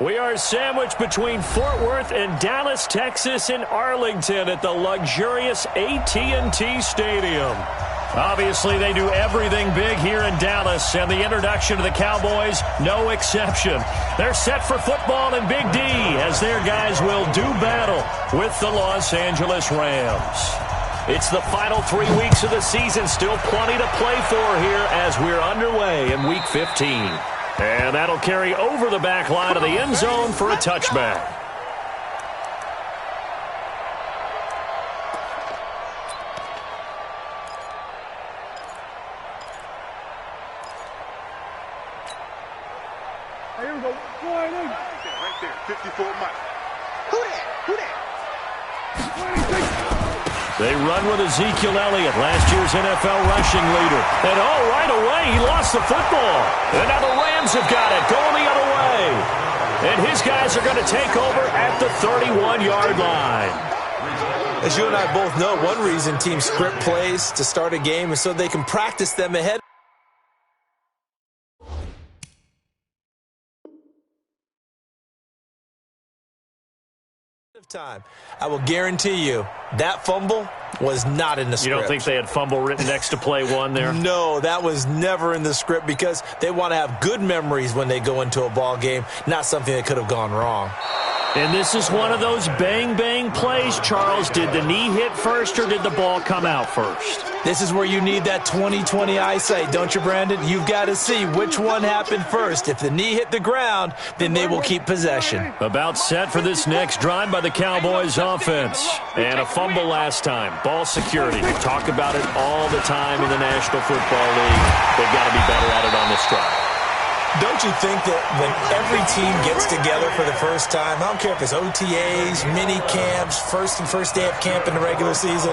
We are sandwiched between Fort Worth and Dallas, Texas, and Arlington at the luxurious AT&T Stadium. Obviously, they do everything big here in Dallas, and the introduction to the Cowboys, no exception. They're set for football in Big D as their guys will do battle with the Los Angeles Rams. It's the final 3 weeks of the season, still plenty to play for here as we're underway in Week 15. And that'll carry over the back line of the end zone for a touchback. Here we go. Right there. 54 miles. Who that? They run with Ezekiel Elliott, last year's NFL rushing leader. And right away, he lost the football. And now the Rams have got it, going the other way. And his guys are going to take over at the 31-yard line. As you and I both know, one reason teams script plays to start a game is so they can practice them ahead of time. I will guarantee you that fumble was not in the script. You don't think they had fumble written next to play one there? No, that was never in the script because they want to have good memories when they go into a ball game, not something that could have gone wrong. And this is one of those bang-bang plays, Charles. Did the knee hit first or did the ball come out first? This is where you need that 20/20 eyesight, don't you, Brandon? You've got to see which one happened first. If the knee hit the ground, then they will keep possession. About set for this next drive by the Cowboys offense. And a fumble last time. Ball security. Talk about it all the time in the National Football League. They've got to be better at it on this drive. Don't you think that when every team gets together for the first time, I don't care if it's OTAs, mini camps, first day of camp in the regular season,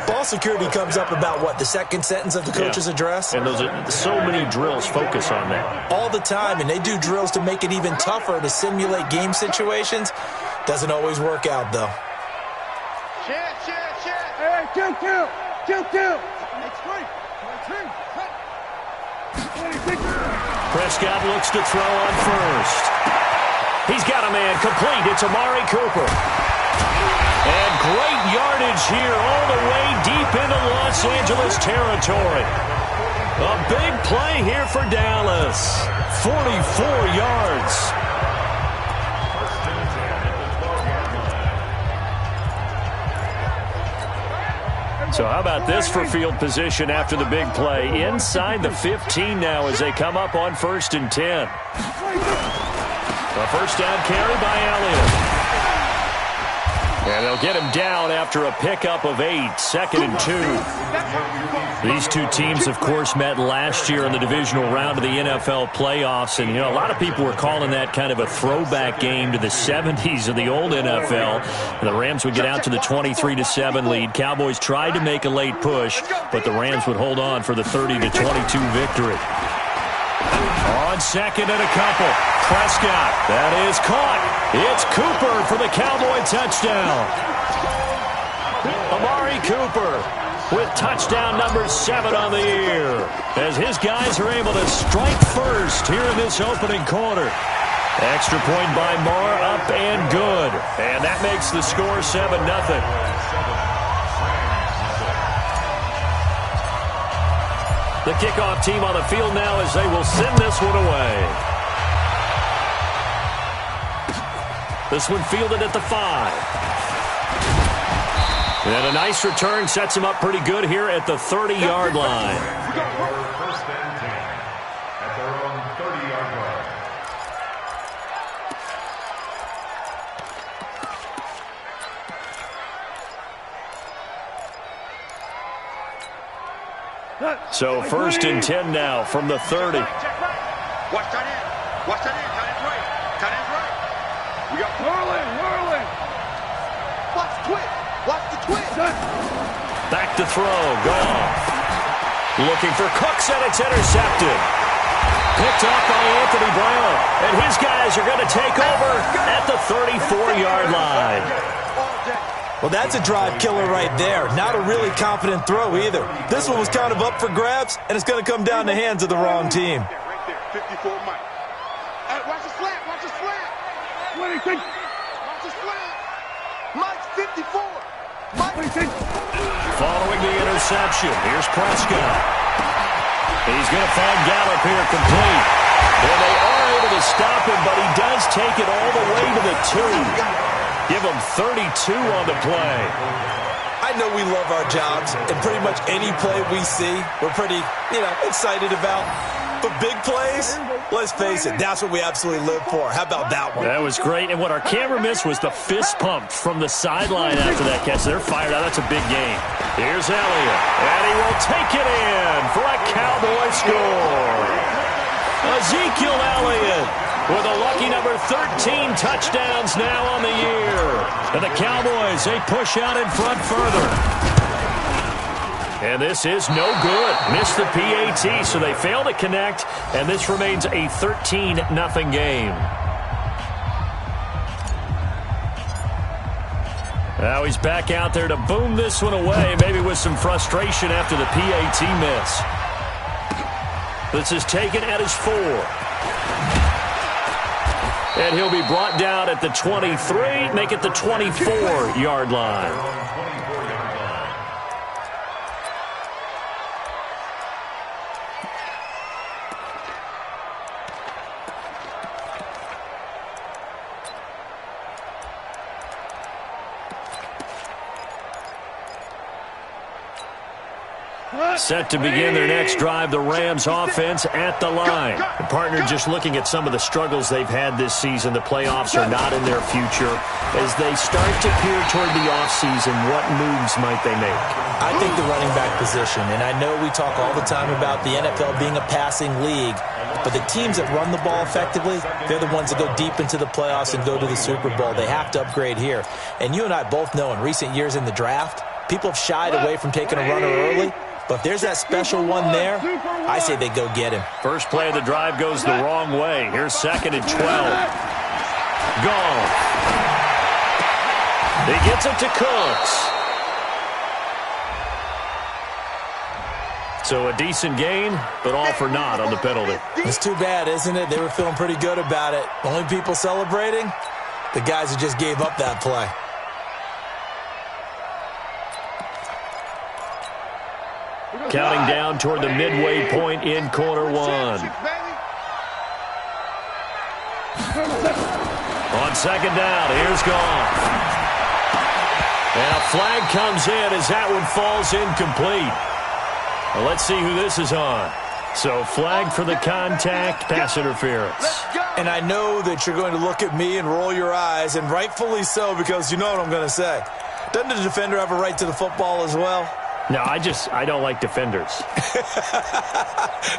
ball security comes up about what, the second sentence of the coach's address? And those are so many drills focus on that. All the time, and they do drills to make it even tougher to simulate game situations. Doesn't always work out, though. Check. Hey, kill. Prescott looks to throw on first. He's got a man complete. It's Amari Cooper. And great yardage here all the way deep into Los Angeles territory. A big play here for Dallas. 44 yards. So how about this for field position after the big play? Inside the 15 now as they come up on 1st and 10. A first down carry by Elliott. And they'll get him down after a pickup of 8, 2nd and 2. These two teams, of course, met last year in the divisional round of the NFL playoffs. And, a lot of people were calling that kind of a throwback game to the 70s of the old NFL. And the Rams would get out to the 23-7 lead. Cowboys tried to make a late push, but the Rams would hold on for the 30-22 victory. On 2nd and a couple. Prescott. That is caught. It's Cooper for the Cowboy touchdown. Amari Cooper with touchdown number 7 on the year as his guys are able to strike first here in this opening quarter. Extra point by Moore, up and good. And that makes the score 7-0. The kickoff team on the field now as they will send this one away. This one fielded at the 5. And a nice return sets him up pretty good here at the 30-yard line. First and 10 at their own 30-yard line. So 1st and 10 now from the 30. Watch that in. Tight end's right. We got whirling. Watch the twist. Back to throw. Goff. Looking for Cooks, and it's intercepted. Picked off by Anthony Brown. And his guys are going to take over at the 34-yard line. Well, that's a drive killer right there. Not a really confident throw either. This one was kind of up for grabs, and it's going to come down the hands of the wrong team. Right there, 54 miles. Watch the slant. Mike's 54. Following the interception, here's Prescott. He's going to find Gallup here complete. Well, they are able to stop him, but he does take it all the way to the 2. Give him 32 on the play. I know we love our jobs, and pretty much any play we see, we're pretty, excited about. But big plays, let's face it, that's what we absolutely live for. How about that one? That was great. And what our camera missed was the fist pump from the sideline after that catch. They're fired out. That's a big game. Here's Elliott, and he will take it in for a Cowboy score. Ezekiel Elliott with a lucky number 13 touchdowns now on the year. And the Cowboys, they push out in front further. And this is no good. Missed the PAT, so they fail to connect, and this remains a 13-0 game. Now he's back out there to boom this one away, maybe with some frustration after the PAT miss. This is taken at his 4. And he'll be brought down at the 23, make it the 24-yard line. Set to begin their next drive, the Rams offense at the line. The partner just looking at some of the struggles they've had this season. The playoffs are not in their future. As they start to peer toward the offseason, what moves might they make? I think the running back position, and I know we talk all the time about the NFL being a passing league, but the teams that run the ball effectively, they're the ones that go deep into the playoffs and go to the Super Bowl. They have to upgrade here. And you and I both know in recent years in the draft, people have shied away from taking a runner early. But if there's that special one there, I say they go get him. First play of the drive goes the wrong way. Here's 2nd and 12. Gone. He gets it to Cooks. So a decent gain, but all for naught on the penalty. It's too bad, isn't it? They were feeling pretty good about it. Only people celebrating, the guys who just gave up that play. Counting down toward the midway point in quarter 1. On 2nd down, here's Goff. And a flag comes in as that one falls incomplete. Well, let's see who this is on. So flag for the contact, pass interference. And I know that you're going to look at me and roll your eyes, and rightfully so, because you know what I'm going to say. Doesn't the defender have a right to the football as well? No, I don't like defenders.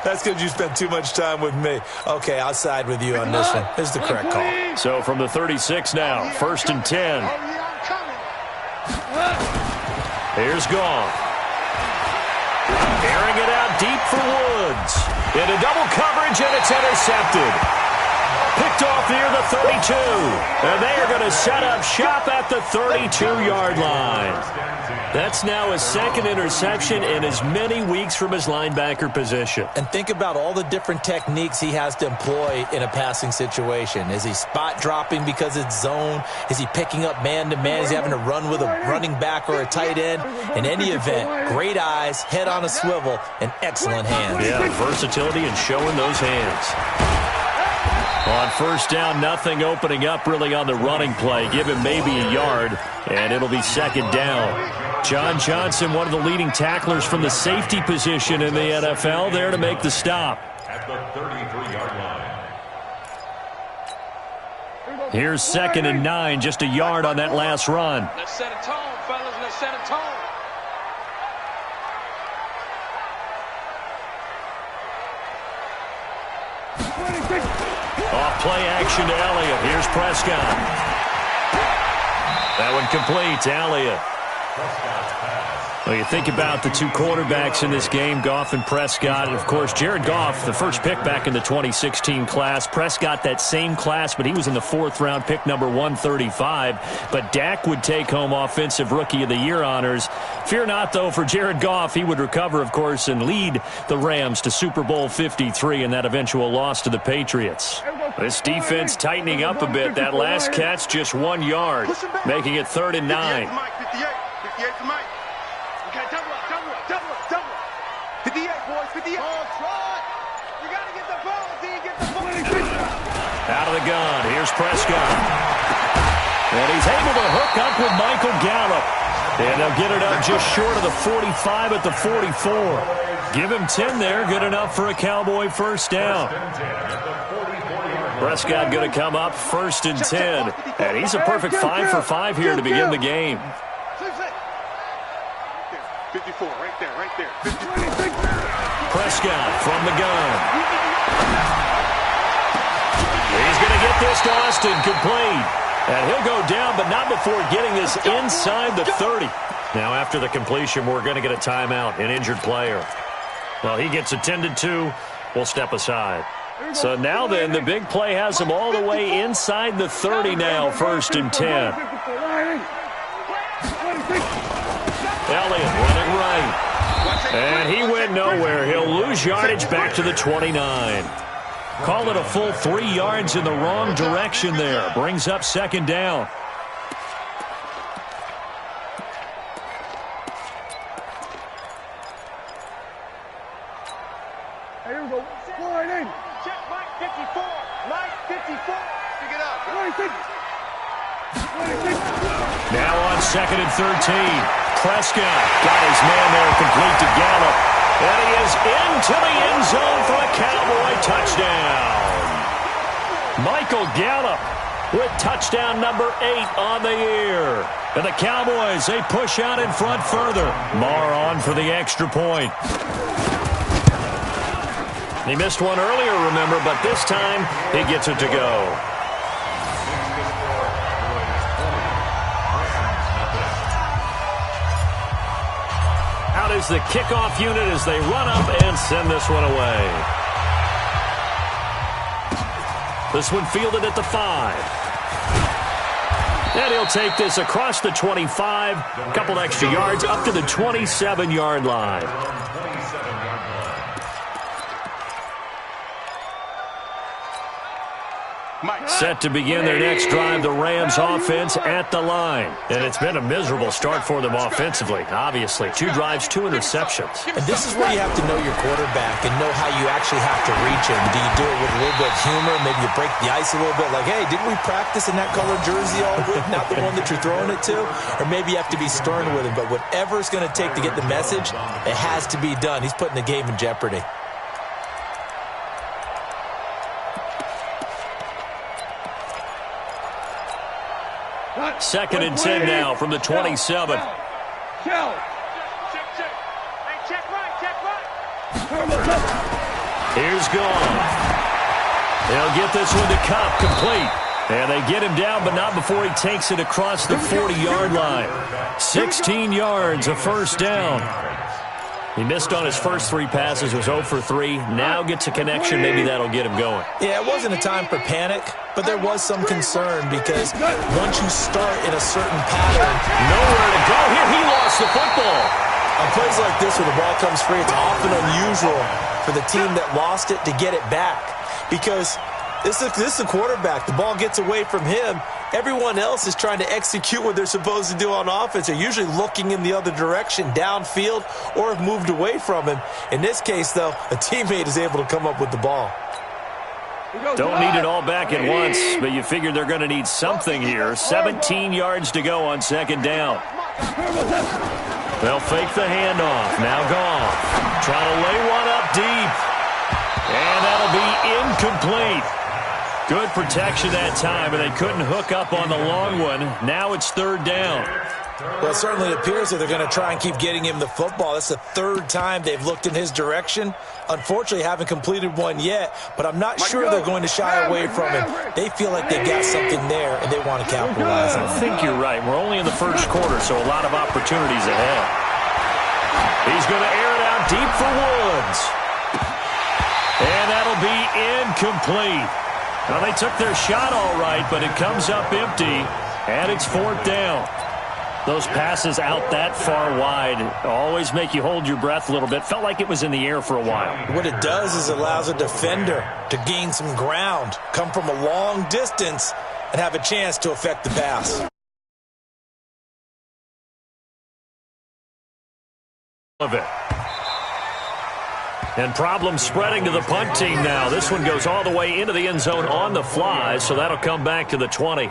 That's because you spent too much time with me. Okay, I'll side with you on this one. This is the correct call. So from the 36 now, 1st and 10. Here's Goff. Airing it out deep for Woods. Into double coverage, and it's intercepted. Picked off near the 32. And they are going to set up shop at the 32-yard line. That's now his 2nd interception in as many weeks from his linebacker position. And think about all the different techniques he has to employ in a passing situation. Is he spot dropping because it's zone? Is he picking up man-to-man? Is he having to run with a running back or a tight end? In any event, great eyes, head on a swivel, and excellent hands. Yeah, versatility and showing those hands. On 1st down, nothing opening up really on the running play. Give him maybe a yard, and it'll be 2nd down. John Johnson, one of the leading tacklers from the safety position in the NFL, there to make the stop. At the 33-yard line. Here's 2nd and 9, just a yard on that last run. Let's set a tone, fellas. Let's set a tone. Off play action to Elliott. Here's Prescott. That one complete to Elliott. Well, you think about the two quarterbacks in this game, Goff and Prescott. And, of course, Jared Goff, the first pick back in the 2016 class. Prescott, that same class, but he was in the 4th round, pick number 135. But Dak would take home Offensive Rookie of the Year honors. Fear not, though, for Jared Goff. He would recover, of course, and lead the Rams to Super Bowl 53 in that eventual loss to the Patriots. This defense tightening up a bit. That last catch just 1 yard, making it 3rd and 9. 58 for Mike. Okay, double up. 58, boys, 58. Oh, try. You got to get the ball until you get the ball. Out of the gun, here's Prescott. And he's able to hook up with Michael Gallup. And they'll get it up just short of the 45 at the 44. Give him 10 there, good enough for a Cowboy first down. Prescott going to come up 1st and 10. And he's a perfect 5 for 5 here to begin the game. 54, right there. 54. Prescott from the gun. He's going to get this to Austin, complete. And he'll go down, but not before getting this inside the 30. Now, after the completion, we're going to get a timeout, an injured player. Well, he gets attended to. We'll step aside. So now then, the big play has him all the way inside the 30 now, 1st and 10. Elliott running right. And he went nowhere. He'll lose yardage back to the 29. Call it a full 3 yards in the wrong direction there. Brings up 2nd down. Here we go. Slide in. Check Mike 54. Mike 54. Pick it up. Now on 2nd and 13. Prescott got his man there, complete to Gallup. And he is into the end zone for a Cowboy touchdown. Michael Gallup with touchdown number 8 on the year. And the Cowboys, they push out in front further. Marr on for the extra point. He missed one earlier, remember, but this time he gets it to go. Out is the kickoff unit as they run up and send this one away. This one fielded at the 5. And he'll take this across the 25. A couple extra yards up to the 27-yard line. Set to begin their next drive, the Rams offense at the line. And it's been a miserable start for them offensively, obviously. 2 drives, 2 interceptions. And this is where you have to know your quarterback and know how you actually have to reach him. Do you do it with a little bit of humor? Maybe you break the ice a little bit like, hey, didn't we practice in that colored jersey all week? Not the one that you're throwing it to? Or maybe you have to be stern with him. But whatever it's going to take to get the message, it has to be done. He's putting the game in jeopardy. Second and 10 now from the 27. Check right. Here's gone. They'll get this one to Cup, complete. And they get him down, but not before he takes it across the 40-yard line. 16 yards, a first down. He missed on his first 3 passes, was 0 for 3. Now gets a connection, maybe that'll get him going. Yeah, it wasn't a time for panic, but there was some concern because once you start in a certain pattern, nowhere to go. Here, he lost the football. On plays like this where the ball comes free, it's often unusual for the team that lost it to get it back because this is a quarterback. The ball gets away from him. Everyone else is trying to execute what they're supposed to do on offense. They're usually looking in the other direction, downfield, or have moved away from him. In this case, though, a teammate is able to come up with the ball. Don't need it all back at once, but you figure they're going to need something here. 17 yards to go on 2nd down. They'll fake the handoff. Now Goff. Trying to lay one up deep. And that'll be incomplete. Good protection that time, and they couldn't hook up on the long one. Now it's 3rd down. Well, it certainly appears that they're going to try and keep getting him the football. That's the 3rd time they've looked in his direction. Unfortunately, haven't completed one yet, but I'm not sure they're going to shy away from him. They feel like they've got something there, and they want to capitalize on it. I think you're right. We're only in the first quarter, so a lot of opportunities ahead. He's going to air it out deep for Woods. And that'll be incomplete. Well, they took their shot all right, but it comes up empty, and it's 4th down. Those passes out that far wide always make you hold your breath a little bit. Felt like it was in the air for a while. What it does is allows a defender to gain some ground, come from a long distance, and have a chance to affect the pass. Of it. And problems spreading to the punt team now. This one goes all the way into the end zone on the fly, so that'll come back to the 20.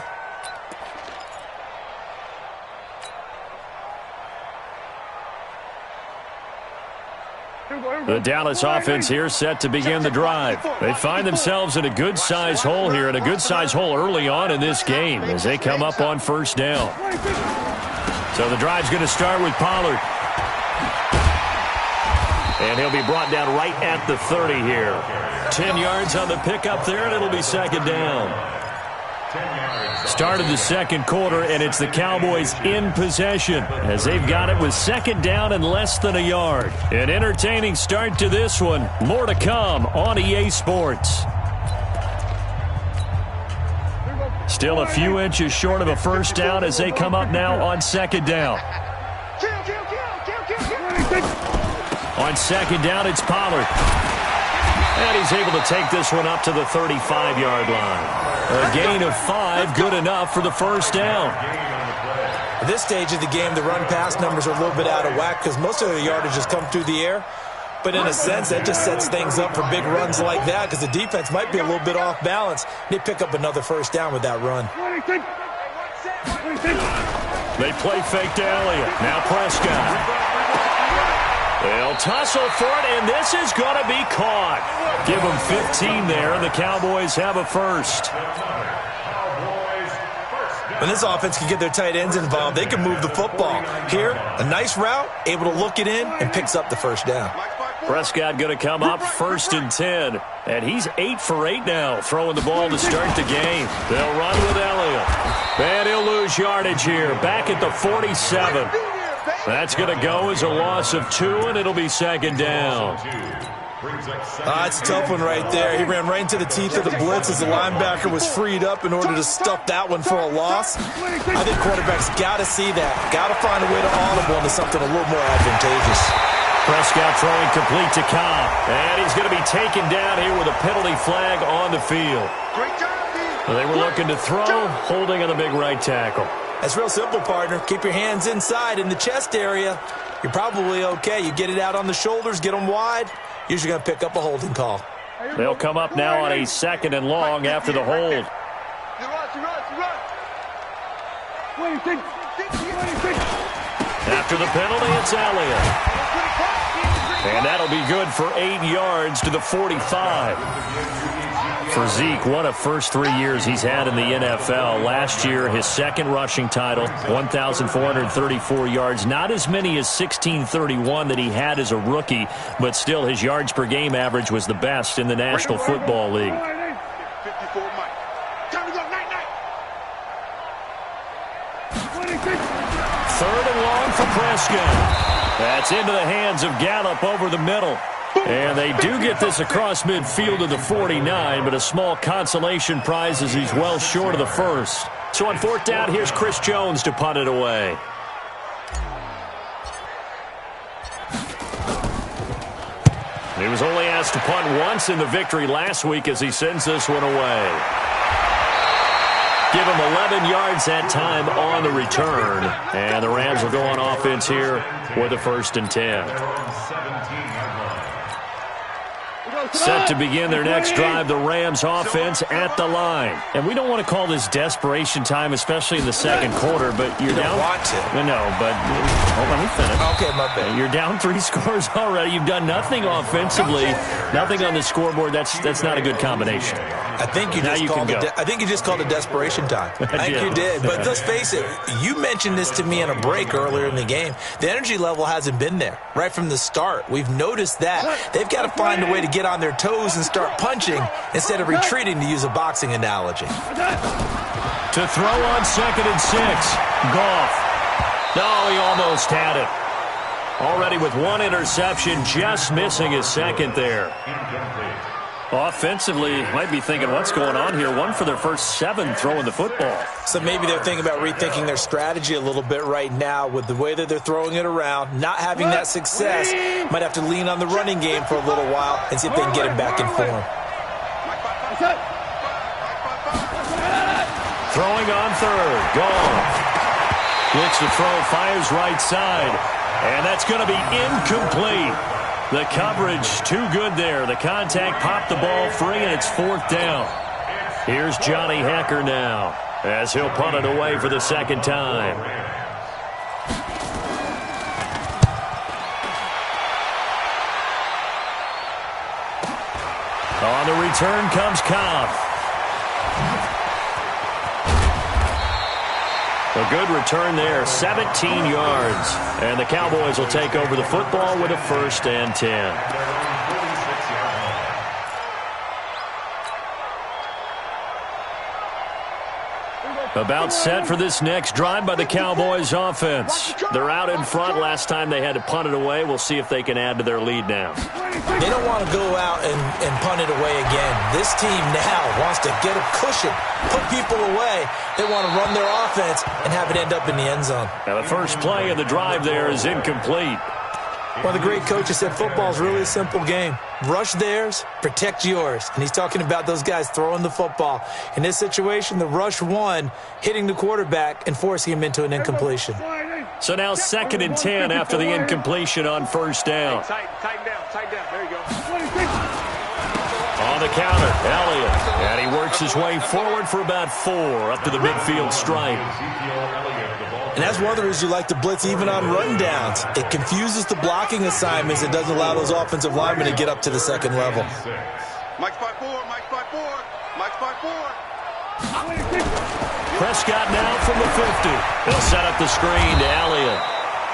The Dallas offense here set to begin the drive. They find themselves in a good-sized hole here, and a good-sized hole early on in this game as they come up on first down. So the drive's going to start with Pollard. And he'll be brought down right at the 30 here. 10 yards on the pickup there, and it'll be second down. Started the second quarter, and it's the Cowboys in possession as they've got it with second down and less than a yard. An entertaining start to this one. More to come on EA Sports. Still a few inches short of a first down as they come up now on second down. On second down, it's Pollard. And he's able to take this one up to the 35-yard line. A gain of 5, good enough for the first down. At this stage of the game, the run-pass numbers are a little bit out of whack because most of the yardage has come through the air. But in a sense, that just sets things up for big runs like that because the defense might be a little bit off balance. They pick up another first down with that run. They play fake to Elliott. Now Prescott. They'll tussle for it, and this is going to be caught. Give them 15 there, and the Cowboys have a first. When this offense can get their tight ends involved, they can move the football. Here, a nice route, able to look it in, and picks up the first down. Prescott going to come up first and 10, and he's 8 for 8 now, throwing the ball to start the game. They'll run with Elliott, and he'll lose yardage here, back at the 47. That's going to go as a loss of 2, and it'll be second down. It's a tough one right there. He ran right into the teeth of the blitz as the linebacker was freed up in order to stuff that one for a loss. I think quarterbacks got to see that. Got to find a way to audible into something a little more advantageous. Prescott throwing complete to Cobb. And he's going to be taken down here with a penalty flag on the field. They were looking to throw, holding on the big right tackle. That's real simple, partner. Keep your hands inside in the chest area. You're probably okay. You get it out on the shoulders, get them wide. Usually going to pick up a holding call. They'll come up now on a second and long after the hold. After the penalty, it's Elliott. And that'll be good for 8 yards to the 45. For Zeke, what a first 3 years he's had in the NFL. Last year, his second rushing title, 1,434 yards. Not as many as 1,631 that he had as a rookie, but still his yards per game average was the best in the National Football League. Third and long for Prescott. That's into the hands of Gallup over the middle. And they do get this across midfield to the 49, but a small consolation prize as he's well short of the first. So on fourth down, here's Chris Jones to punt it away. He was only asked to punt once in the victory last week as he sends this one away. Give him 11 yards that time on the return. And the Rams will go on offense here with a first and 10. Set to begin their next drive, the Rams offense at the line. And we don't want to call this desperation time, especially in the second quarter, but you're down. Want to. No, but let me finish. Okay, my bad. You're down 3 scores already. You've done nothing offensively, nothing on the scoreboard. That's not a good combination. I think you just called it desperation time. I think you did. But let's face it, you mentioned this to me in a break earlier in the game. The energy level hasn't been there right from the start. We've noticed that. They've got to find a way to get on their toes and start punching instead of retreating, to use a boxing analogy. To throw on second and 6. Goff. No, he almost had it. Already with one interception, just missing his second there. Offensively, might be thinking, what's going on here? One for their first 7 throwing the football. So maybe they're thinking about rethinking their strategy a little bit right now with the way that they're throwing it around, not having that success. Might have to lean on the running game for a little while and see if they can get him back in form. Throwing on third. Gone. Looks to throw, fires right side. And that's going to be incomplete. The coverage too good there. The contact popped the ball free, and it's 4th down. Here's Johnny Hacker now as he'll punt it away for the second time. On the return comes Koff. A good return there, 17 yards. And the Cowboys will take over the football with a 1st and 10. About set for this next drive by the Cowboys offense. They're out in front. Last time they had to punt it away. We'll see if they can add to their lead now. They don't want to go out and punt it away again. This team now wants to get a cushion, put people away. They want to run their offense and have it end up in the end zone. Now the first play of the drive there is incomplete. One of the great coaches said football is really a simple game. Rush theirs, protect yours. And he's talking about those guys throwing the football. In this situation, the rush won, hitting the quarterback and forcing him into an incompletion. So now 2nd and 10 after the incompletion on 1st down. Tighten down. There you go. On the counter, Elliott. And he works his way forward for about 4 up to the midfield stripe. And that's one of the reasons you like to blitz even on rundowns. It confuses the blocking assignments. It doesn't allow those offensive linemen to get up to the second level. Mike's 5-4. Prescott now from the 50. They'll set up the screen to Elliott.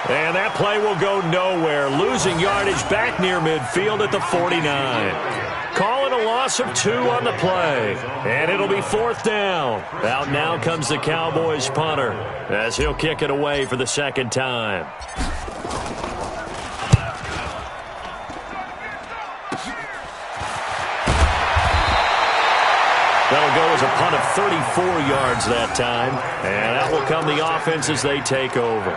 And that play will go nowhere. Losing yardage back near midfield at the 49. Calling a loss of 2 on the play. And it'll be 4th down. Out now comes the Cowboys punter as he'll kick it away for the second time. That'll go as a punt of 34 yards that time. And that will come the offense as they take over.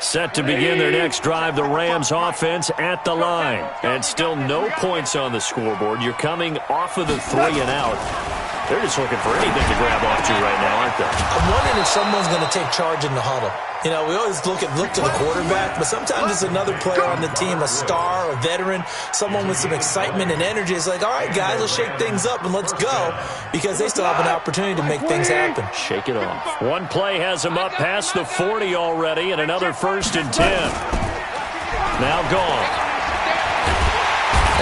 Set to begin their next drive, the Rams offense at the line. And still no points on the scoreboard. You're coming off of the 3 and out. They're just looking for anything to grab onto right now, aren't they? I'm wondering if someone's going to take charge in the huddle. You know, we always look to the quarterback, but sometimes it's another player on the team, a star, a veteran, someone with some excitement and energy. It's like, all right, guys, let's shake things up and let's go, because they still have an opportunity to make things happen. Shake it off. One play has them up past the 40 already, and another 1st and 10. Now gone.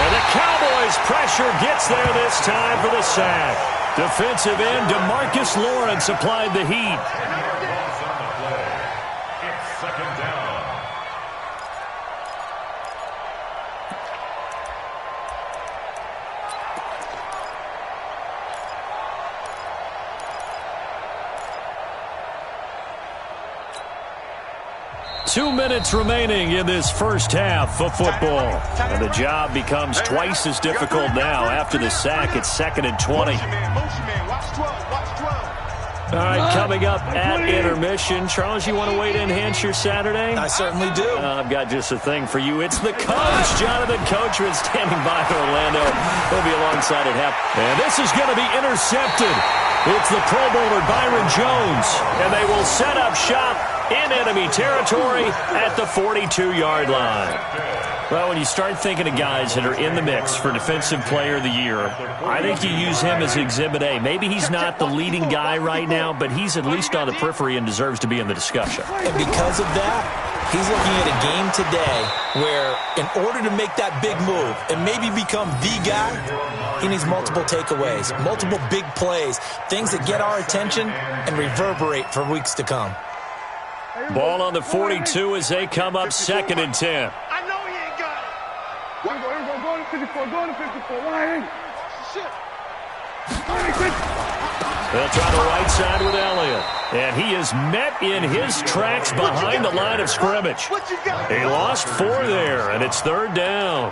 And the Cowboys' pressure gets there this time for the sack. Defensive end DeMarcus Lawrence applied the heat. It's 2nd down. Two minutes remaining in this first half of football. And the job becomes twice as difficult now after the sack. It's 2nd and 20. All right, coming up at intermission. Charles, you want to wait to enhance your Saturday? I certainly do. I've got just a thing for you. It's the coach, Jonathan Coachman, standing by Orlando. He'll be alongside at half. And this is going to be intercepted. It's the Pro Bowler Byron Jones. And they will set up shop in enemy territory at the 42-yard line. Well, when you start thinking of guys that are in the mix for Defensive Player of the Year, I think you use him as Exhibit A. Maybe he's not the leading guy right now, but he's at least on the periphery and deserves to be in the discussion. And because of that, he's looking at a game today where in order to make that big move and maybe become the guy, he needs multiple takeaways, multiple big plays, things that get our attention and reverberate for weeks to come. Ball on the 42 as they come up 2nd and 10. I know he ain't got it. Here we go. Go to 54. Go to 54. Why ain't? Shit. They'll try the right side with Elliott. And he is met in his tracks behind the line of scrimmage. He lost 4 there, and it's 3rd down.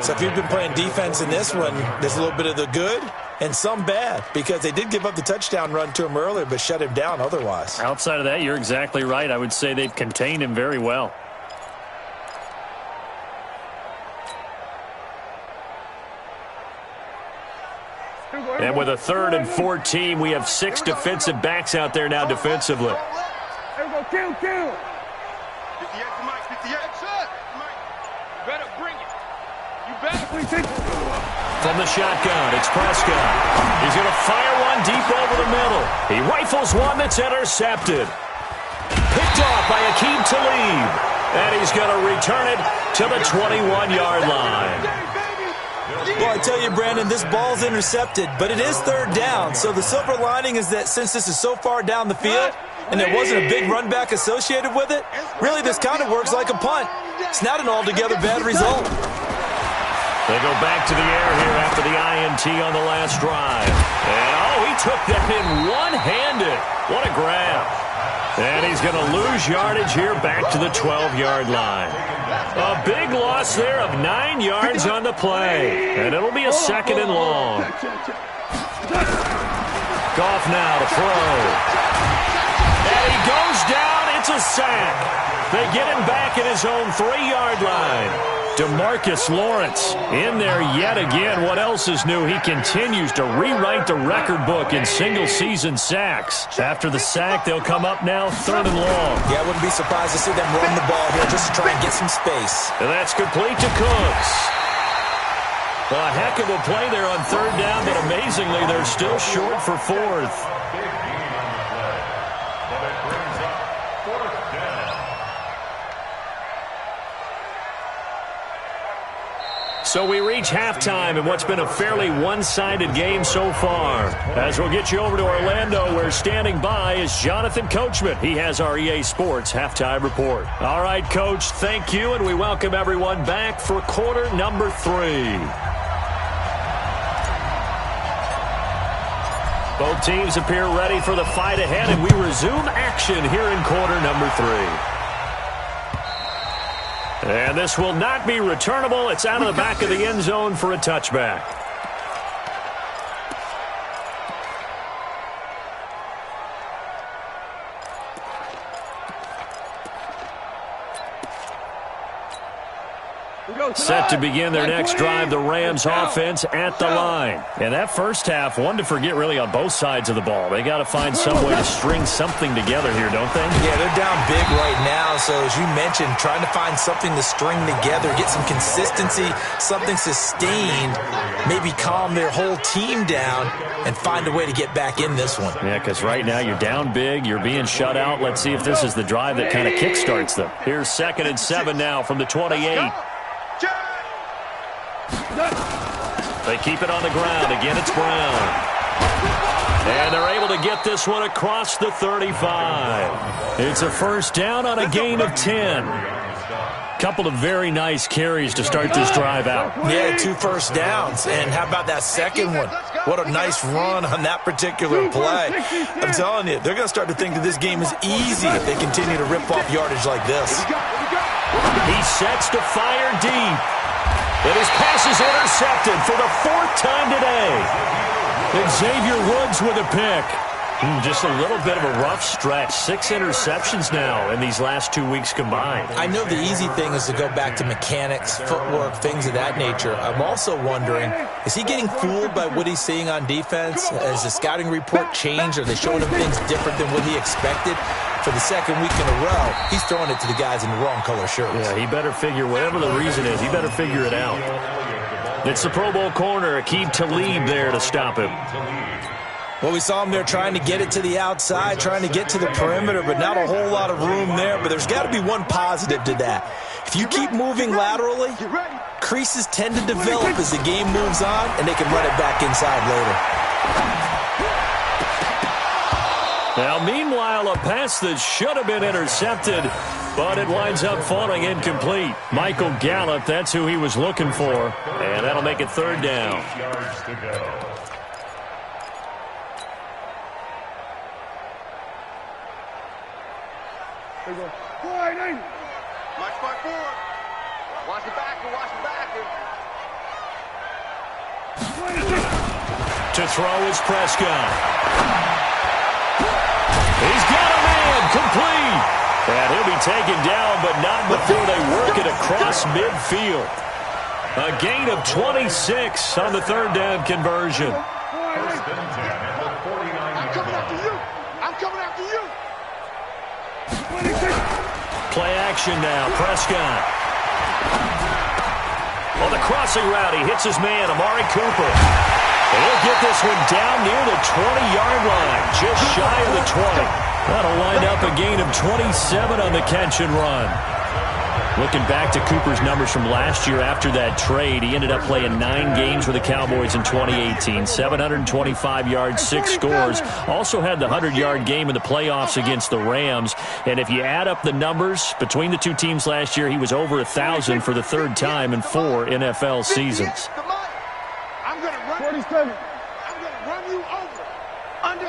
So if you've been playing defense in this one, there's a little bit of the good and some bad, because they did give up the touchdown run to him earlier but shut him down otherwise. Outside of that, you're exactly right. I would say they've contained him very well. And with a 3rd and 14, we have 6 defensive backs out there now defensively. There we go, kill. 58 to Mike, 58. Mike, you better bring it. You better. From the shotgun, it's Prescott. He's going to fire one deep over the middle. He rifles one that's intercepted. Picked off by Akeem Talib. And he's going to return it to the 21-yard line. Well, I tell you, Brandon, this ball's intercepted, but it is 3rd down. So the silver lining is that since this is so far down the field and there wasn't a big run back associated with it, really this kind of works like a punt. It's not an altogether bad result. They go back to the air here after the INT on the last drive. And, he took that in one-handed. What a grab. And he's going to lose yardage here back to the 12-yard line. A big loss there of 9 yards on the play. And it'll be a 2nd and long. Goff now to throw. And he goes down. It's a sack. They get him back at his own 3-yard line. DeMarcus Lawrence in there yet again. What else is new? He continues to rewrite the record book in single-season sacks. After the sack, they'll come up now 3rd and long. Yeah, I wouldn't be surprised to see them run the ball here just to try and get some space. And that's complete to Cooks. Well, a heck of a play there on 3rd down, but amazingly, they're still short for 4th. So we reach halftime in what's been a fairly one-sided game so far. As we'll get you over to Orlando, where standing by is Jonathan Coachman. He has our EA Sports halftime report. All right, Coach, thank you, and we welcome everyone back for quarter number 3. Both teams appear ready for the fight ahead, and we resume action here in quarter number 3. And this will not be returnable. It's out of the back of the end zone for a touchback. Set to begin their next drive, the Rams offense at the line. And that first half, one to forget really on both sides of the ball. They got to find some way to string something together here, don't they? Yeah, they're down big right now. So as you mentioned, trying to find something to string together, get some consistency, something sustained, maybe calm their whole team down and find a way to get back in this one. Yeah, because right now you're down big, you're being shut out. Let's see if this is the drive that kind of kickstarts them. Here's 2nd and 7 now from the 28. They keep it on the ground. Again, it's Brown. And they're able to get this one across the 35. It's a 1st down on a gain of 10. Couple of very nice carries to start this drive out. Yeah, 2 first downs. And how about that second one? What a nice run on that particular play. I'm telling you, they're going to start to think that this game is easy if they continue to rip off yardage like this. He sets to fire deep. And his pass is intercepted for the 4th time today. Xavier Woods with a pick. Just a little bit of a rough stretch. 6 interceptions now in these last 2 weeks combined. I know the easy thing is to go back to mechanics, footwork, things of that nature. I'm also wondering, is he getting fooled by what he's seeing on defense? Has the scouting report changed? Are they showing him things different than what he expected? For the 2nd week in a row, he's throwing it to the guys in the wrong color shirts. Yeah, he better figure, whatever the reason is, he better figure it out. It's the Pro Bowl corner, Akeem Talib there to stop him. Well, we saw him there trying to get it to the outside, trying to get to the perimeter, but not a whole lot of room there. But there's got to be one positive to that. If you keep moving laterally, creases tend to develop as the game moves on, and they can run it back inside later. Now, meanwhile, a pass that should have been intercepted, but it winds up falling incomplete. Michael Gallup, that's who he was looking for, and that'll make it 3rd down. March back forward. Watch the back. Watch the back. To throw is Prescott. He's got a man, complete. And he'll be taken down, but not before they work it across midfield. A gain of 26 on the third down conversion. First and 10 at the 49-yard line. I'm coming after you. Play action now, Prescott. On the crossing route, he hits his man, Amari Cooper. And he'll get this one down near the 20-yard line, just shy of the 20. That'll wind up a gain of 27 on the catch and run. Looking back to Cooper's numbers from last year after that trade, he ended up playing 9 games with the Cowboys in 2018, 725 yards, 6 scores. Also had the 100-yard game in the playoffs against the Rams. And if you add up the numbers between the two teams last year, he was over 1,000 for the third time in 4 NFL seasons. I'm going to run. 47. I'm going to run you over. Under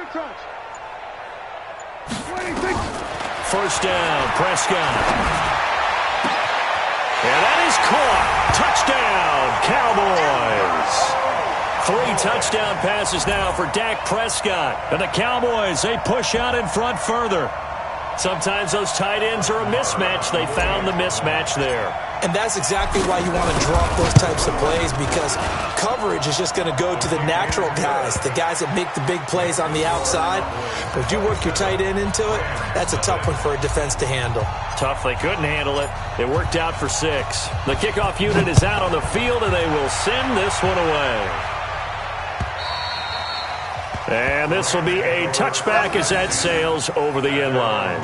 crunch. 26. First down, Prescott. And that is caught. Touchdown, Cowboys. 3 touchdown passes now for Dak Prescott. And the Cowboys, they push out in front further. Sometimes those tight ends are a mismatch. They found the mismatch there. And that's exactly why you want to drop those types of plays, because coverage is just going to go to the natural guys, the guys that make the big plays on the outside. But if you work your tight end into it, that's a tough one for a defense to handle. Tough. They couldn't handle it. It worked out for 6. The kickoff unit is out on the field, and they will send this one away. And this will be a touchback as that sails over the end line.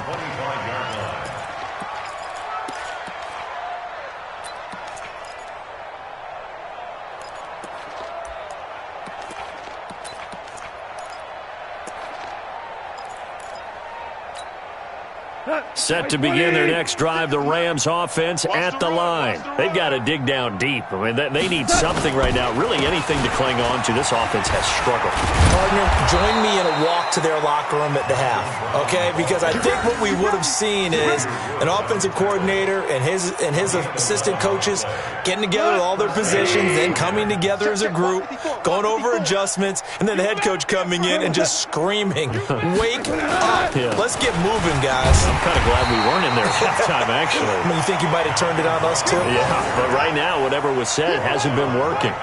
Set to begin their next drive, the Rams offense at the line. They've got to dig down deep. I mean, they need something right now, really anything to cling on to. This offense has struggled. Partner, join me in a walk to their locker room at the half, okay? Because I think what we would have seen is an offensive coordinator and his assistant coaches getting together with all their positions, then coming together as a group, going over adjustments, and then the head coach coming in and just screaming, "Wake up. Yeah. Let's get moving, guys." I'm kind of glad we weren't in there at halftime, actually. I mean, you think you might have turned it on us, too? Yeah, but right now, whatever was said hasn't been working.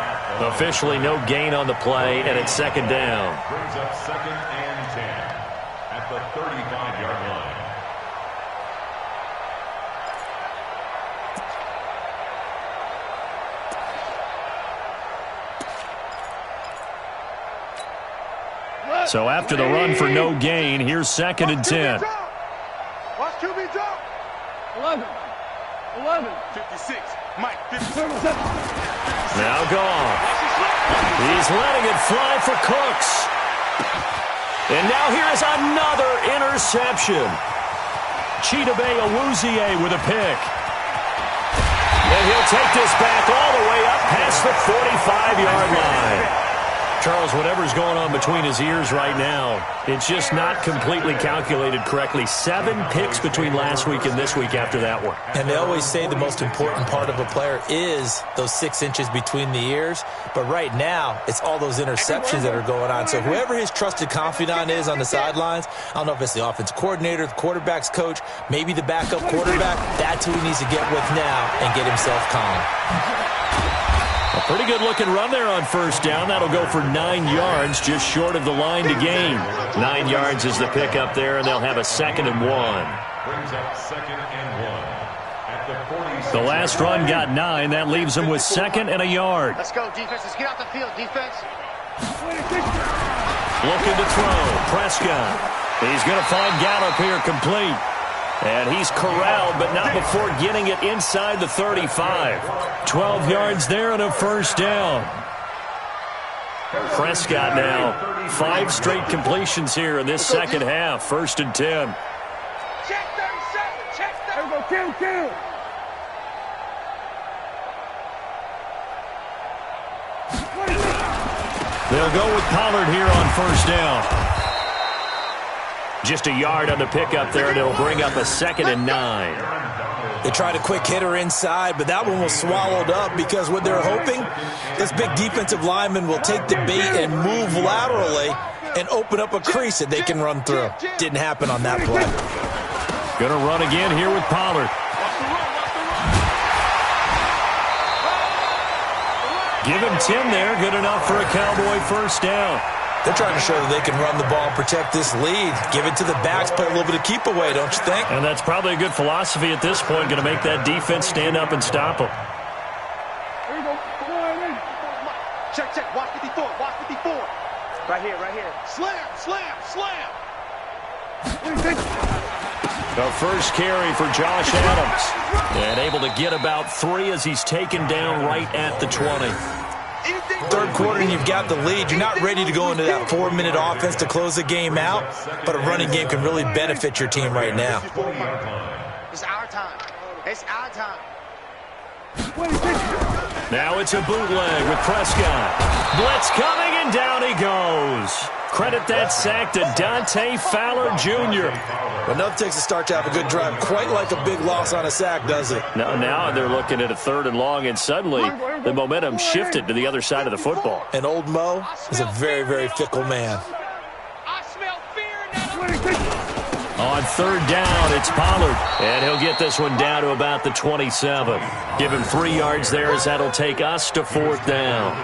Officially, no gain on the play, and it's second down. Brings up 2nd and 10 at the 35-yard line. So after the run for no gain, here's 2nd and 10. Watch QB drop. 11. 56. Mike, 57. Now gone. He's letting it fly for Cooks. And now here is another interception. Chidobe Awuzie with a pick. And he'll take this back all the way up past the 45-yard line. Charles, whatever's going on between his ears right now, it's just not completely calculated correctly. 7 picks between last week and this week after that one. And they always say the most important part of a player is those 6 inches between the ears. But right now, it's all those interceptions that are going on. So whoever his trusted confidant is on the sidelines, I don't know if it's the offensive coordinator, the quarterback's coach, maybe the backup quarterback, that's who he needs to get with now and get himself calm. A pretty good-looking run there on first down. That'll go for 9 yards, just short of the line to gain. 9 yards is the pickup there, and they'll have a 2nd and 1. Brings up 2nd and 1 at the 46. The last run got 9. That leaves them with 2nd and a yard. Let's go, defense. Let's get out the field, defense. Looking to throw. Prescott. He's going to find Gallup here complete. And he's corralled, but not before getting it inside the 35. 12 yards there and a first down. Prescott now, 5 straight completions here in this second half. 1st and 10. Check 37. Check 37. Kill. They'll go with Pollard here on first down. Just a yard on the pickup there, and it'll bring up a 2nd and 9. They tried a quick hitter inside, but that one was swallowed up because what they're hoping, this big defensive lineman will take the bait and move laterally and open up a crease that they can run through. Didn't happen on that play. Going to run again here with Pollard. Give him 10 there. Good enough for a Cowboy first down. They're trying to show that they can run the ball and protect this lead. Give it to the backs, play a little bit of keep away, don't you think? And that's probably a good philosophy at this point. Going to make that defense stand up and stop them. Here you go. Come on, check, check. Watch 54. Watch 54. Right here, right here. Slam, slam, slam. The first carry for Josh Adams. And able to get about 3 as he's taken down right at the 20. Third quarter and you've got the lead. You're not ready to go into that 4-minute offense to close the game out, but a running game can really benefit your team right now. It's our time. It's our time. Now it's a bootleg with Prescott. Blitz coming, and down he goes. Credit that sack to Dante Fowler Jr. But nothing takes a start to have a good drive. Quite like a big loss on a sack, does it? Now they're looking at a 3rd and long, and suddenly the momentum shifted to the other side of the football. And old Mo is a very, very fickle man. I smell fear now. On 3rd down, it's Pollard. And he'll get this one down to about the 27. Give him 3 yards there as that'll take us to 4th down.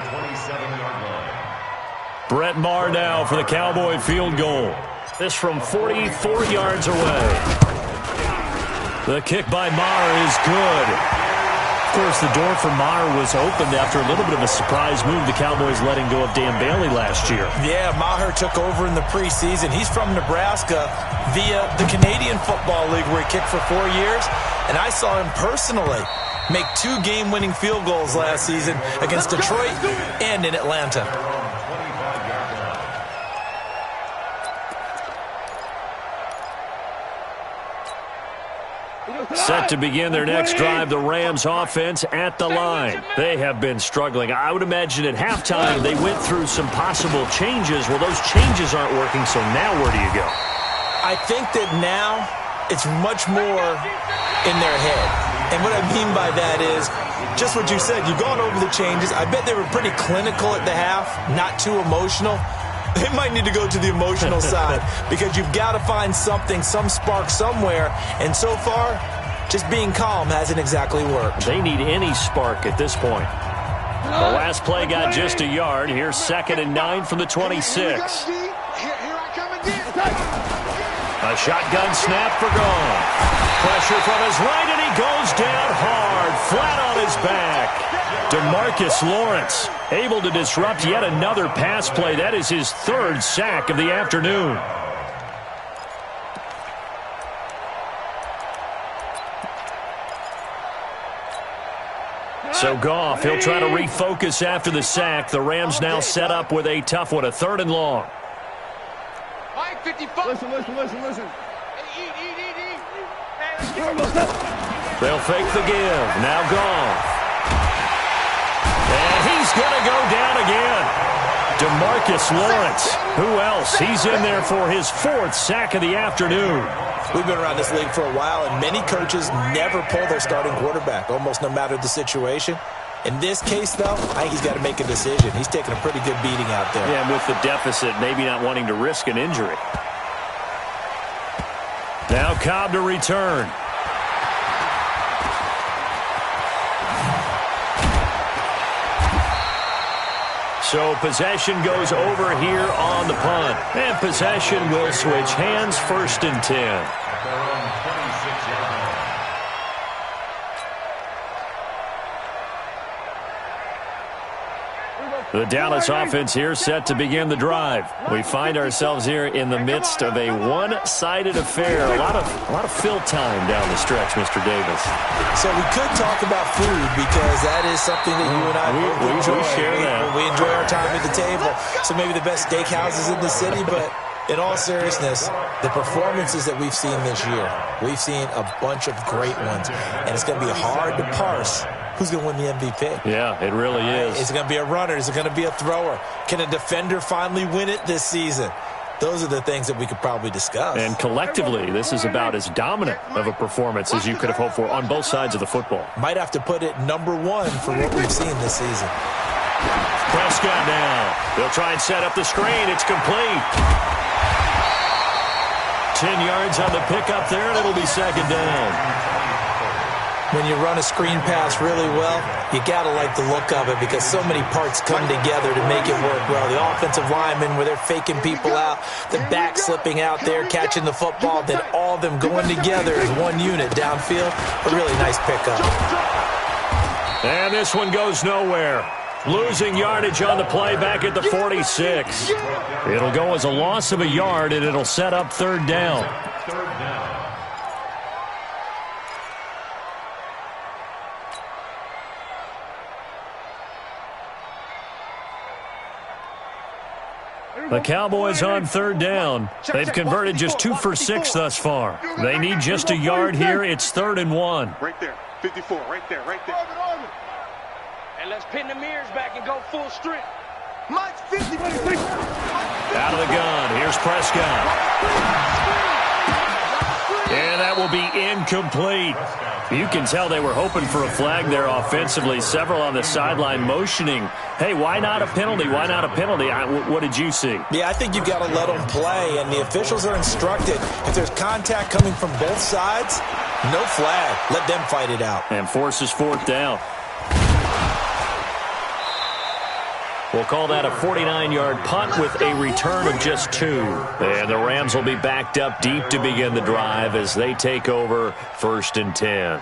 Brett Maher now for the Cowboy field goal. This from 44 yards away. The kick by Maher is good. Of course, the door for Maher was opened after a little bit of a surprise move. The Cowboys letting go of Dan Bailey last year. Yeah, Maher took over in the preseason. He's from Nebraska via the Canadian Football League where he kicked for 4 years. And I saw him personally make 2 game-winning field goals last season against Detroit and in Atlanta. Set to begin their next drive, the Rams offense at the line. They have been struggling. I would imagine at halftime they went through some possible changes. Well, those changes aren't working, so now where do you go? I think that now it's much more in their head. And what I mean by that is just what you said. You've gone over the changes. I bet they were pretty clinical at the half, not too emotional. They might need to go to the emotional side because you've got to find something, some spark somewhere. And so far, just being calm hasn't exactly worked. They need any spark at this point. The last play got just a yard. Here's 2nd and 9 from the 26. Here I come again. A shotgun snap for gone. Pressure from his right, and he goes down hard, flat on his back. DeMarcus Lawrence able to disrupt yet another pass play. That is his 3rd sack of the afternoon. So Goff, he'll try to refocus after the sack. The Rams now set up with a tough one, a 3rd and long. Mike 55. Listen. Eat. They'll fake the give. Now Goff. And he's going to go down again. DeMarcus Lawrence. Who else? He's in there for his 4th sack of the afternoon. We've been around this league for a while, and many coaches never pull their starting quarterback, almost no matter the situation. In this case, though, I think he's got to make a decision. He's taking a pretty good beating out there. Yeah, and with the deficit, maybe not wanting to risk an injury. Now Cobb to return. So possession goes over here on the punt. And possession will switch hands, 1st and 10. The Dallas offense here set to begin the drive. We find ourselves here in the midst of a one-sided affair. A lot of fill time down the stretch, Mr. Davis. So we could talk about food because that is something that you and I we enjoy. share that. We enjoy our time at the table. So maybe the best steakhouses in the city, but in all seriousness, the performances that we've seen this year, we've seen a bunch of great ones, and it's going to be hard to parse who's going to win the MVP. Yeah, it really is. Is it going to be a runner? Is it going to be a thrower? Can a defender finally win it this season? those are the things that we could probably discuss. And collectively, this is about as dominant of a performance as you could have hoped for on both sides of the football. Might have to put it #1 for what we've seen this season. Prescott now. They'll try and set up the screen. It's complete. 10 yards on the pickup there, and it'll be second down. When you run a screen pass really well, you got to like the look of it because so many parts come together to make it work well. The offensive linemen, where they're faking people out, the back slipping out there, catching the football, then all of them going together as one unit downfield. A really nice pickup. And this one goes nowhere. Losing yardage on the play back at the 46. It'll go as a loss of a yard, and it'll set up third down. The Cowboys on third down. They've converted just 2 for 6 thus far. They need just a yard here. It's 3rd and 1. Right there. 54. Right there. Right there. And let's pin the mirrors back and go full strength. Mike's 50. Out of the gun. Here's Prescott. And that will be incomplete. You can tell they were hoping for a flag there offensively. Several on the sideline motioning, hey, why not a penalty? Why not a penalty? What did you see? Yeah, I think you've got to let them play, and the officials are instructed. If there's contact coming from both sides, no flag. Let them fight it out. And forces 4th down. We'll call that a 49-yard punt with a return of just 2. And the Rams will be backed up deep to begin the drive as they take over 1st and 10.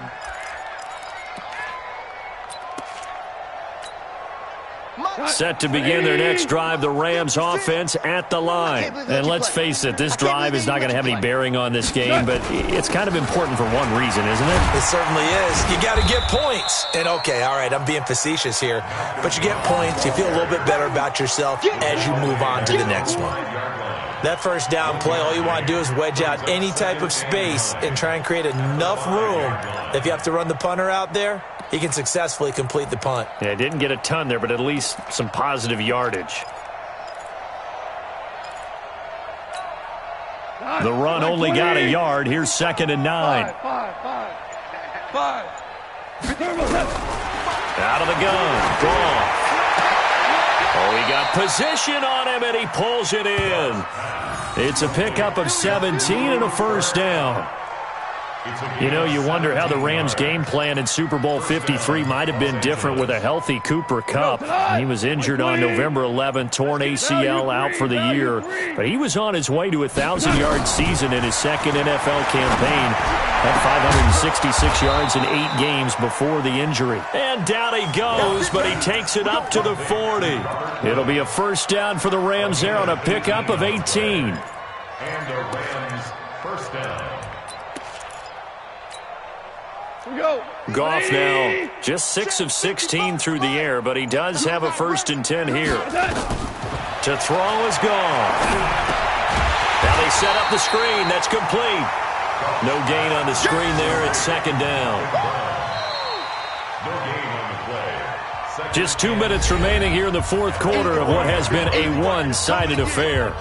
Set to begin their next drive, the Rams offense at the line. And let's face it, this drive is not going to have any bearing on this game, but it's kind of important for one reason, isn't it? It certainly is. You got to get points. And okay, all right, I'm being facetious here, but you get points, you feel a little bit better about yourself as you move on to the next one. That first down play, all you want to do is wedge out any type of space and try and create enough room. If you have to run the punter out there, he can successfully complete the punt. Yeah, didn't get a ton there, but at least some positive yardage. The run only got a yard. Here's 2nd and 9. Five. Out of the gun. Goff. Oh, he got position on him, and he pulls it in. It's a pickup of 17 and a first down. You know, you wonder how the Rams' game plan in Super Bowl 53 might have been different with a healthy Cooper Kupp. He was injured on November 11th, torn ACL, out for the year. But he was on his way to a 1,000-yard season in his second NFL campaign. Had 566 yards in 8 games before the injury. And down he goes, but he takes it up to the 40. It'll be a first down for the Rams there on a pickup of 18. And the Rams first down. Goff now just 6 of 16 through the air, but he does have a 1st and 10 here. To throw is Goff. Now they set up the screen. That's complete. No gain on the screen there. It's 2nd down. No gain on the play. Just 2 minutes remaining here in the 4th quarter of what has been a one-sided affair.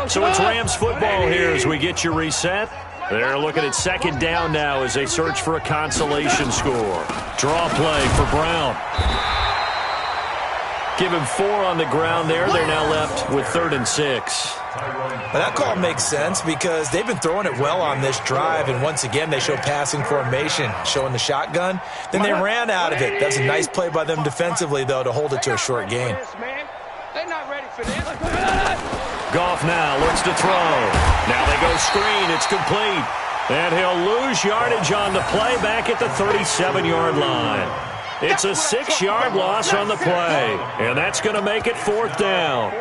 So it's Rams football here as we get you reset. They're looking at 2nd down now as they search for a consolation score. Draw play for Brown. Give him 4 on the ground there. They're now left with 3rd and 6. Well, that call makes sense because they've been throwing it well on this drive, and once again they show passing formation, showing the shotgun. Then they ran out of it. That's a nice play by them defensively, though, to hold it to a short gain. They're not ready for this. Goff now looks to throw. Now they go screen. It's complete. And he'll lose yardage on the play back at the 37-yard line. It's a 6-yard loss on the play. And that's going to make it 4th down.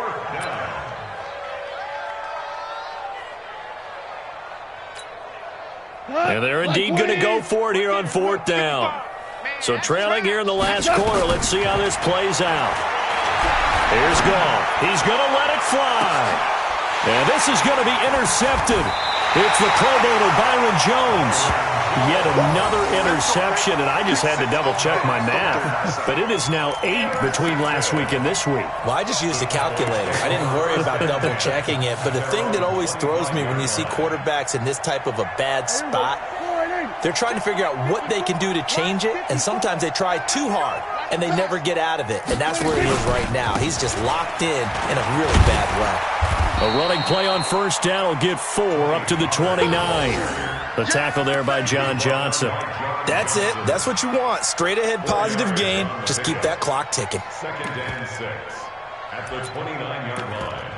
And they're indeed going to go for it here on 4th down. So trailing here in the last quarter. Let's see how this plays out. Here's Goff. He's going to let it fly. And this is going to be intercepted. It's the Pro Bowler Byron Jones. Yet another interception, and I just had to double-check my math. But it is now 8 between last week and this week. Well, I just used a calculator. I didn't worry about double-checking it. But the thing that always throws me when you see quarterbacks in this type of a bad spot, they're trying to figure out what they can do to change it, and sometimes they try too hard, and they never get out of it. And that's where he is right now. He's just locked in a really bad way. A running play on first down will get 4 up to the 29. The tackle there by John Johnson. That's it. That's what you want. Straight ahead positive gain. Just keep that clock ticking. 2nd and 6 at the 29-yard line.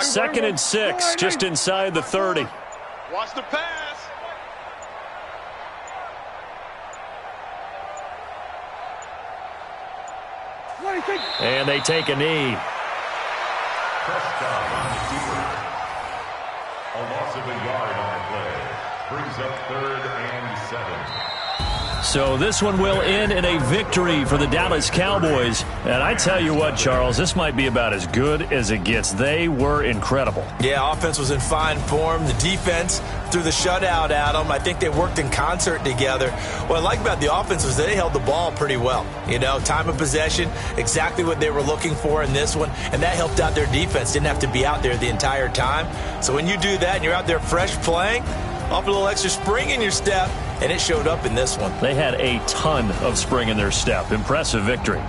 Second and 6, just inside the 30. Watch the pass. And they take a knee. Prescott on the keeper. A loss of a yard on the play. Brings up 3rd and 7. So this one will end in a victory for the Dallas Cowboys. And I tell you what, Charles, this might be about as good as it gets. They were incredible. Yeah, offense was in fine form. The defense threw the shutout at them. I think they worked in concert together. What I like about the offense was they held the ball pretty well. You know, time of possession, exactly what they were looking for in this one. And that helped out their defense. Didn't have to be out there the entire time. So when you do that and you're out there fresh playing, off a little extra spring in your step, and it showed up in this one. They had a ton of spring in their step. Impressive victory.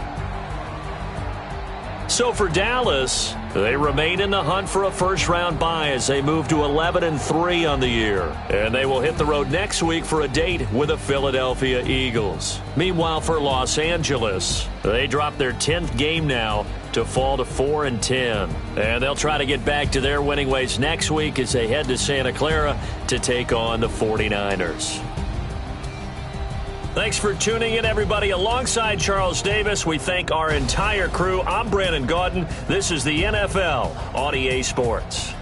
So for Dallas, they remain in the hunt for a first-round bye as they move to 11-3 on the year. And they will hit the road next week for a date with the Philadelphia Eagles. Meanwhile, for Los Angeles, they drop their 10th game now to fall to 4-10. And they'll try to get back to their winning ways next week as they head to Santa Clara to take on the 49ers. Thanks for tuning in, everybody. Alongside Charles Davis, we thank our entire crew. I'm Brandon Gaudin. This is the NFL on EA Sports.